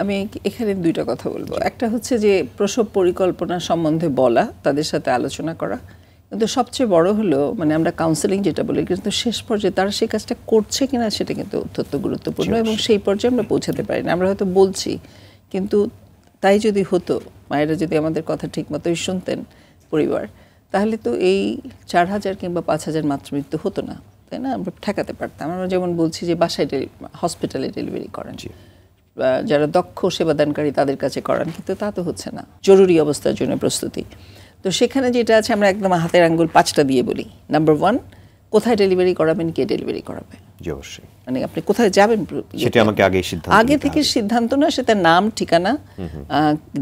আমি এখানে দুইটা কথা বলবো। একটা হচ্ছে যে প্রসব পরিকল্পনা সম্বন্ধে বলা, তাদের সাথে আলোচনা করা, কিন্তু সবচেয়ে বড় হলো মানে আমরা কাউন্সেলিং যেটা বলি, কিন্তু শেষ পর্যায়ে তারা সেই কাজটা করছে কিনা সেটা কিন্তু অত্যন্ত গুরুত্বপূর্ণ, এবং সেই পর্যায়ে আমরা পৌঁছাতে পারি না। আমরা হয়তো বলছি, কিন্তু তাই যদি হতো, মায়েরা যদি আমাদের কথা ঠিক মতোই শুনতেন পরিবার, তাহলে তো এই 4000 কিংবা 5000 মাতৃমৃত্যু হতো না, তাই না? আমরা ঠেকাতে পারতাম। আমরা যেমন বলছি যে বাসায় হসপিটালে ডেলিভারি করেন, যারা দক্ষ সেবাদানকারী তাদের কাছে করান, কিন্তু তা তো হচ্ছে না। জরুরি অবস্থার জন্য প্রস্তুতি, তো সেখানে যেটা আছে আমরা একদম হাতের আঙ্গুল 5টা দিয়ে বলি। নাম্বার 1, কোথায় ডেলিভারি করাবেন, কে ডেলিভারি করাবে, অবশ্যই মানে আপনি কোথায় যাবেন সেটা আমাকে আগে থেকে সিদ্ধান্ত না, সেটা নাম, ঠিকানা,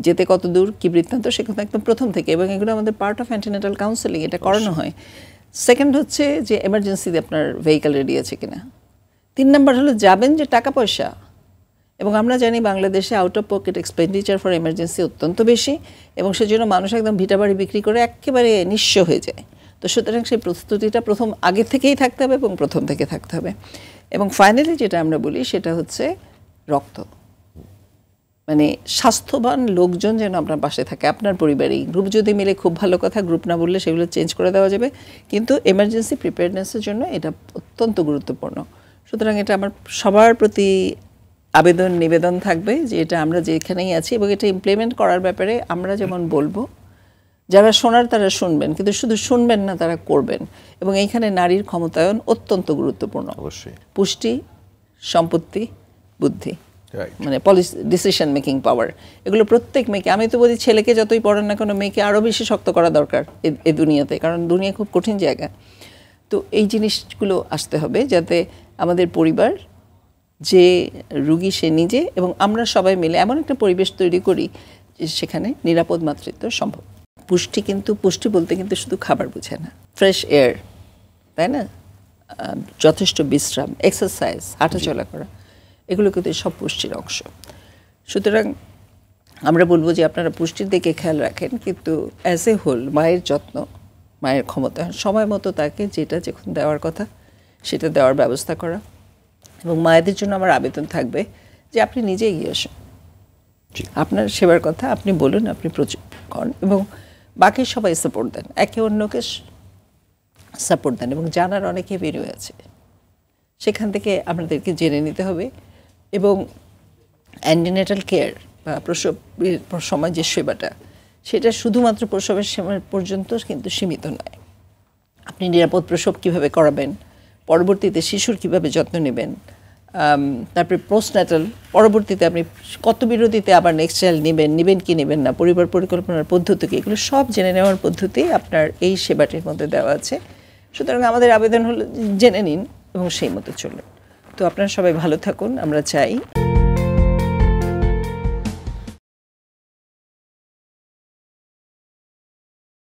যেতে কত দূর, কি বৃত্তান্ত, সে কথা একদম প্রথম থেকে, এবং এগুলো আমাদের পার্ট অফ অ্যান্টিনেটাল কাউন্সেলিং, এটা করানো হয়। সেকেন্ড হচ্ছে যে এমার্জেন্সিতে আপনার ভেহিক্যাল রেডি আছে কিনা। 3 নাম্বার হলো যাবেন যে টাকা পয়সা, এবং আমরা জানি বাংলাদেশে out of pocket expenditure for emergency অত্যন্ত বেশি, এবং সেজন্য মানুষ একদম ভিটাবাড়ি বিক্রি করে একেবারে নিঃস্ব হয়ে যায়। তো সুতরাং সেই প্রস্তুতিটা আগে থেকেই থাকতে হবে এবং প্রথম থেকে থাকতে হবে। এবং ফাইনালি যেটা আমরা বলি সেটা হচ্ছে রক্ত, মানে স্বাস্থ্যবান লোকজন যেন আপনার পাশে থাকে, আপনার পরিবারেই। গ্রুপ যদি মিলে খুব ভালো কথা, গ্রুপ না বললে সেগুলো চেঞ্জ করে দেওয়া যাবে, কিন্তু এমার্জেন্সি প্রিপেয়ারনেসের জন্য এটা অত্যন্ত গুরুত্বপূর্ণ। সুতরাং এটা আমার সবার প্রতি আবেদন নিবেদন থাকবে যে এটা আমরা যেখানেই আছি, এবং এটা ইমপ্লিমেন্ট করার ব্যাপারে আমরা যেমন বলবো, যারা শোনার তারা শুনবেন, কিন্তু শুধু শুনবেন না, তারা করবেন। এবং এইখানে নারীর ক্ষমতায়ন অত্যন্ত গুরুত্বপূর্ণ। অবশ্যই পুষ্টি, সম্পত্তি, বুদ্ধি, মানে পলিসি, ডিসিশন মেকিং পাওয়ার, এগুলো প্রত্যেক মেয়েকে, আমি তো বলি ছেলেকে যতই পড়েন না কোনো, মেয়েকে আরও বেশি শক্ত করা দরকার এই দুনিয়াতে, কারণ দুনিয়া খুব কঠিন জায়গা। তো এই জিনিসগুলো আসতে হবে যাতে আমাদের পরিবার, যে রুগী সে নিজে, এবং আমরা সবাই মিলে এমন একটা পরিবেশ তৈরি করি যে সেখানে নিরাপদ মাতৃত্ব সম্ভব। পুষ্টি, কিন্তু পুষ্টি বলতে কিন্তু শুধু খাবার বোঝায় না, ফ্রেশ এয়ার, তাই না, যথেষ্ট বিশ্রাম, এক্সারসাইজ, হাঁটাচলা করা, এগুলো কিন্তু সব পুষ্টির অংশ। সুতরাং আমরা বলবো যে আপনারা পুষ্টির দিকে খেয়াল রাখেন, কিন্তু অ্যাজ এ হোল মায়ের যত্ন, মায়ের ক্ষমতা, সময় মতো তাকে যেটা যখন দেওয়ার কথা সেটা দেওয়ার ব্যবস্থা করা। এবং মায়েদের জন্য আমার আবেদন থাকবে যে আপনি নিজে এগিয়ে আসুন, আপনার সেবার কথা আপনি বলুন, আপনি প্রচুর করেন, এবং বাকি সবাই সাপোর্ট দেন, একে অন্যকে সাপোর্ট দেন। এবং জানার অনেকে বেরিয়ে আছে, সেখান থেকে আপনাদেরকে জেনে নিতে হবে। এবং অ্যান্টিনেটাল কেয়ার বা প্রসবের সময় যে সেবাটা, সেটা শুধুমাত্র প্রসবের সময় পর্যন্ত কিন্তু সীমিত নয়। আপনি নিরাপদ প্রসব কীভাবে করাবেন, পরবর্তীতে শিশুর কীভাবে যত্ন নেবেন, তারপরে পোস্টন্যাটাল, পরবর্তীতে আপনি কত বিরতিতে আবার নেক্সট চাইল্ড নেবেন কি নেবেন না, পরিবার পরিকল্পনার পদ্ধতি, এগুলো সব জেনে নেওয়ার পদ্ধতি আপনার এই সেবাটির মধ্যে দেওয়া আছে। সুতরাং আমাদের আবেদন হলো জেনে নিন এবং সেই মতো চলুন। তো আপনারা সবাই ভালো থাকুন, আমরা চাই।